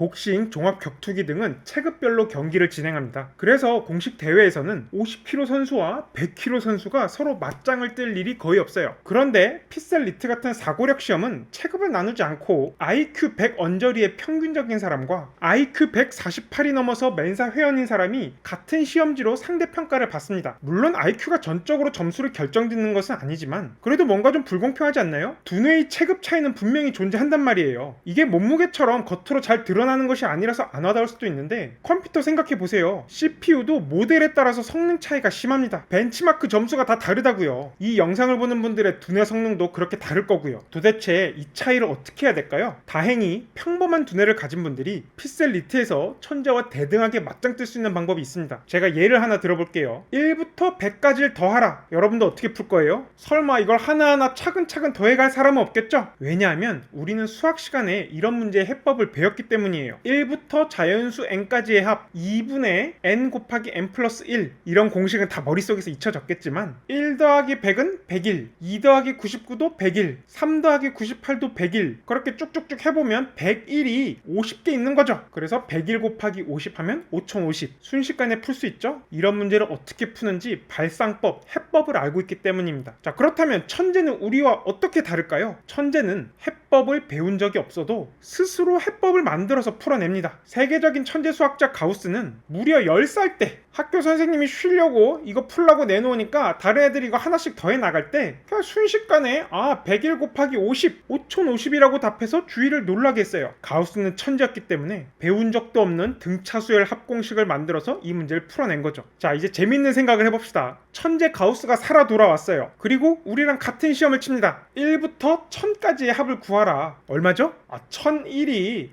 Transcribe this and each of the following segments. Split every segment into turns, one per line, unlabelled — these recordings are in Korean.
복싱, 종합 격투기 등은 체급별로 경기를 진행합니다. 그래서 공식 대회에서는 50kg 선수와 100kg 선수가 서로 맞짱을 뜰 일이 거의 없어요. 그런데 피셀 리트 같은 사고력 시험은 체급을 나누지 않고 IQ 100 언저리의 평균적인 사람과 IQ 148이 넘어서 멘사 회원인 사람이 같은 시험지로 상대 평가를 받습니다. 물론 IQ가 전적으로 점수를 결정짓는 것은 아니지만 그래도 뭔가 좀 불공평하지 않나요? 두뇌의 체급 차이는 분명히 존재한단 말이에요. 이게 몸무게처럼 겉으로 잘 드러나는 것이 아니라서 안 와닿을 수도 있는데 컴퓨터 생각해보세요. CPU도 모델에 따라서 성능 차이가 심합니다. 벤치마크 점수가 다 다르다고요. 이 영상을 보는 분들의 두뇌 성능도 그렇게 다를 거고요. 도대체 이 차이를 어떻게 해야 될까요? 다행히 평범한 두뇌를 가진 분들이 피셀 리트에서 천재와 대등하게 맞짱 뜰 수 있는 방법이 있습니다. 제가 예를 하나 들어볼게요. 1부터 100까지를 더하라. 여러분도 어떻게 풀 거예요? 설마 이걸 하나하나 차근차근 더해갈 사람은 없겠죠? 왜냐하면 우리는 수학 시간에 이런 문제의 해법을 배웠기 때문이에요. 1부터 자연수 n까지의 합 2분의 n 곱하기 n 플러스 1 이런 공식은 다 머릿속에서 잊혀졌겠지만 1 더하기 100은 101, 2 더하기 99도 101, 3 더하기 98도 101 그렇게 쭉쭉쭉 해보면 101이 50개 있는 거죠. 그래서 101 곱하기 50 하면 5050 순식간에 풀 수 있죠? 이런 문제를 어떻게 푸는지 발상법, 해법을 알고 있기 때문입니다. 자, 그렇다면 천재는 우리와 어떻게 다를까요? 천재는 해법을 배운 적이 없어도 스스로 해법을 만들어서 풀어냅니다. 세계적인 천재 수학자 가우스는 무려 10살 때 학교 선생님이 쉬려고 이거 풀라고 내놓으니까 다른 애들이 이거 하나씩 더해 나갈 때 그냥 순식간에 101 곱하기 50, 5050이라고 답해서 주위를 놀라게 했어요. 가우스는 천재였기 때문에 배운 적도 없는 등차수열 합공식을 만들어서 이 문제를 풀어낸 거죠. 자, 이제 재밌는 생각을 해봅시다. 천재 가우스가 살아 돌아왔어요. 그리고 우리랑 같은 시험을 칩니다. 1부터 1000까지의 합을 구하라. 얼마죠? 1001이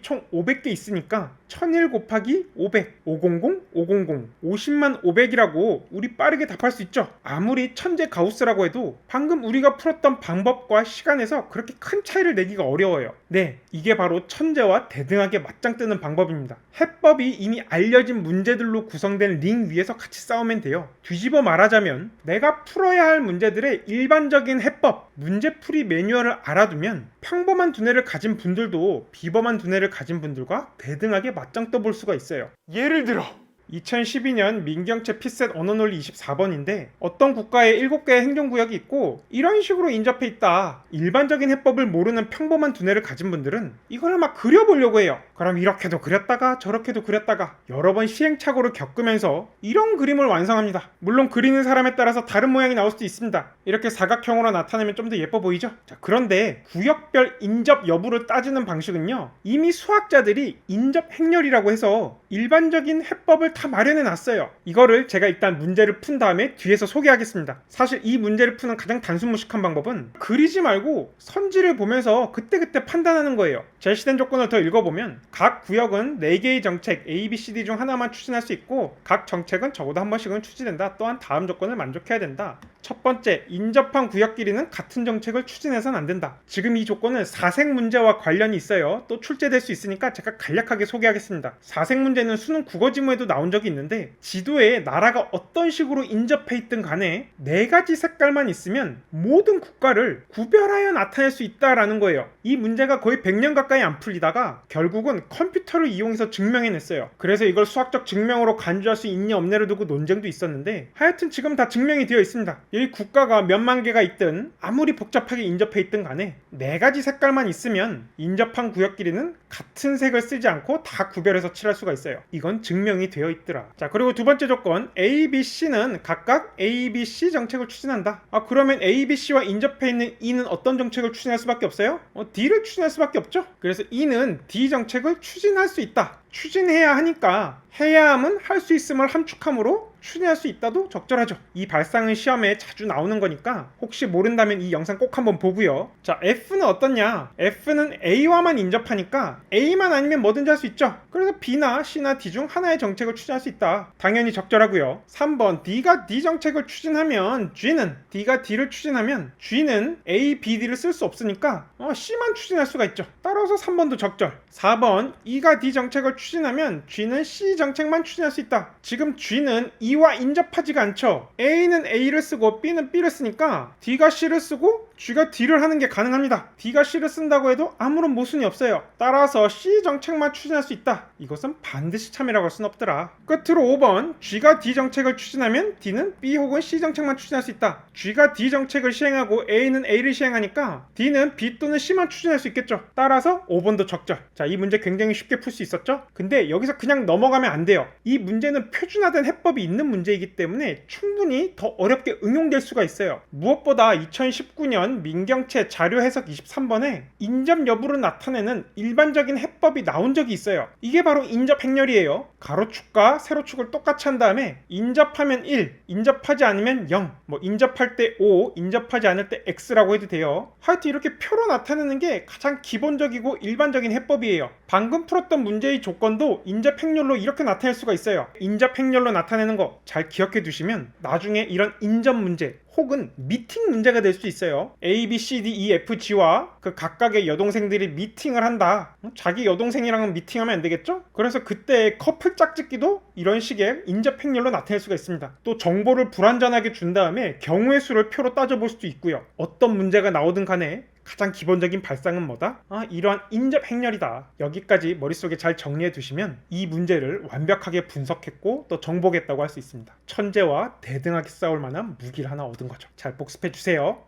총 500개 있으니까 1001 곱하기 500, 500, 500, 50만 500이라고 우리 빠르게 답할 수 있죠. 아무리 천재 가우스라고 해도 방금 우리가 풀었던 방법과 시간에서 그렇게 큰 차이를 내기가 어려워요. 네, 이게 바로 천재와 대등하게 맞짱 뜨는 방법입니다. 해법이 이미 알려진 문제들로 구성된 링 위에서 같이 싸우면 돼요. 뒤집어 말하자면 내가 풀어야 할 문제들의 일반적인 해법, 문제풀이 매뉴얼을 알아두면 평범한 두뇌를 가진 분들도 비범한 두뇌를 가진 분들과 대등하게 맞짱 떠볼 수가 있어요. 예를 들어 2012년 민경채 피셋 언어논리 24번인데 어떤 국가에 7개의 행정구역이 있고 이런 식으로 인접해 있다. 일반적인 해법을 모르는 평범한 두뇌를 가진 분들은 이걸 막 그려보려고 해요. 그럼 이렇게도 그렸다가 저렇게도 그렸다가 여러 번 시행착오를 겪으면서 이런 그림을 완성합니다. 물론 그리는 사람에 따라서 다른 모양이 나올 수도 있습니다. 이렇게 사각형으로 나타내면 좀 더 예뻐 보이죠? 자, 그런데 구역별 인접 여부를 따지는 방식은요, 이미 수학자들이 인접 행렬이라고 해서 일반적인 해법을 다 마련해 놨어요. 이거를 제가 일단 문제를 푼 다음에 뒤에서 소개하겠습니다. 사실 이 문제를 푸는 가장 단순 무식한 방법은 그리지 말고 선지를 보면서 그때그때 판단하는 거예요. 제시된 조건을 더 읽어보면 각 구역은 4개의 정책 A, B, C, D 중 하나만 추진할 수 있고 각 정책은 적어도 한 번씩은 추진된다. 또한 다음 조건을 만족해야 된다. 첫 번째, 인접한 구역끼리는 같은 정책을 추진해서는 안 된다. 지금 이 조건은 사색 문제와 관련이 있어요. 또 출제될 수 있으니까 제가 간략하게 소개하겠습니다. 사색 문제는 수능 국어지문에도 나온 적이 있는데 지도에 나라가 어떤 식으로 인접해 있든 간에 4가지 색깔만 있으면 모든 국가를 구별하여 나타낼 수 있다라는 거예요. 이 문제가 거의 100년 가까이 안 풀리다가 결국은 컴퓨터를 이용해서 증명해냈어요. 그래서 이걸 수학적 증명으로 간주할 수 있냐 없냐를 두고 논쟁도 있었는데 하여튼 지금 다 증명이 되어 있습니다. 이 국가가 몇만 개가 있든 아무리 복잡하게 인접해 있든 간에 4가지 색깔만 있으면 인접한 구역끼리는 같은 색을 쓰지 않고 다 구별해서 칠할 수가 있어요. 이건 증명이 되어 있더라. 자, 그리고 두 번째 조건, A, B, C는 각각 A, B, C 정책을 추진한다. 그러면 A, B, C와 인접해 있는 E는 어떤 정책을 추진할 수밖에 없어요? D를 추진할 수밖에 없죠. 그래서 E는 D 정책을 추진할 수 있다. 추진해야 하니까 해야 함은 할 수 있음을 함축함으로 추진할 수 있다도 적절하죠. 이 발상은 시험에 자주 나오는 거니까 혹시 모른다면 이 영상 꼭 한번 보고요. 자, F는 어떻냐? F는 A와만 인접하니까 A만 아니면 뭐든지 할 수 있죠. 그래서 B나 C나 D 중 하나의 정책을 추진할 수 있다. 당연히 적절하고요. 3번, D가 D 정책을 추진하면 G는, D가 D를 추진하면 G는 A, B, D를 쓸 수 없으니까 C만 추진할 수가 있죠. 따라서 3번도 적절. 4번, E가 D 정책을 추진하면 G는 C 정책만 추진할 수 있다. 지금 G는 E와 인접하지가 않죠. A는 A를 쓰고 B는 B를 쓰니까 D가 C를 쓰고 G가 D를 하는 게 가능합니다. D가 C를 쓴다고 해도 아무런 모순이 없어요. 따라서 C 정책만 추진할 수 있다. 이것은 반드시 참이라고 할 순 없더라. 끝으로 5번 G가 D 정책을 추진하면 D는 B 혹은 C 정책만 추진할 수 있다. G가 D 정책을 시행하고 A는 A를 시행하니까 D는 B 또는 C만 추진할 수 있겠죠. 따라서 5번도 적절. 자, 이 문제 굉장히 쉽게 풀 수 있었죠? 근데 여기서 그냥 넘어가면 안 돼요. 이 문제는 표준화된 해법이 있는 문제이기 때문에 충분히 더 어렵게 응용될 수가 있어요. 무엇보다 2019년 민경채 자료 해석 23번에 인접 여부를 나타내는 일반적인 해법이 나온 적이 있어요. 이게 바로 인접 행렬이에요. 가로축과 세로축을 똑같이 한 다음에 인접하면 1, 인접하지 않으면 0, 인접할 때 5, 인접하지 않을 때 X라고 해도 돼요. 하여튼 이렇게 표로 나타내는 게 가장 기본적이고 일반적인 해법이에요. 방금 풀었던 문제의 조건도 인접 행렬로 이렇게 나타낼 수가 있어요. 인접 행렬로 나타내는 거 잘 기억해 두시면 나중에 이런 인접 문제 혹은 미팅 문제가 될 수 있어요. A, B, C, D, E, F, G와 그 각각의 여동생들이 미팅을 한다. 자기 여동생이랑은 미팅하면 안 되겠죠? 그래서 그때 커플 짝짓기도 이런 식의 인접 행렬로 나타낼 수가 있습니다. 또 정보를 불완전하게 준 다음에 경우의 수를 표로 따져볼 수도 있고요. 어떤 문제가 나오든 간에 가장 기본적인 발상은 뭐다? 이러한 인접 행렬이다. 여기까지 머릿속에 잘 정리해 두시면 이 문제를 완벽하게 분석했고 또 정복했다고 할 수 있습니다. 천재와 대등하게 싸울 만한 무기를 하나 얻은 거죠. 잘 복습해 주세요.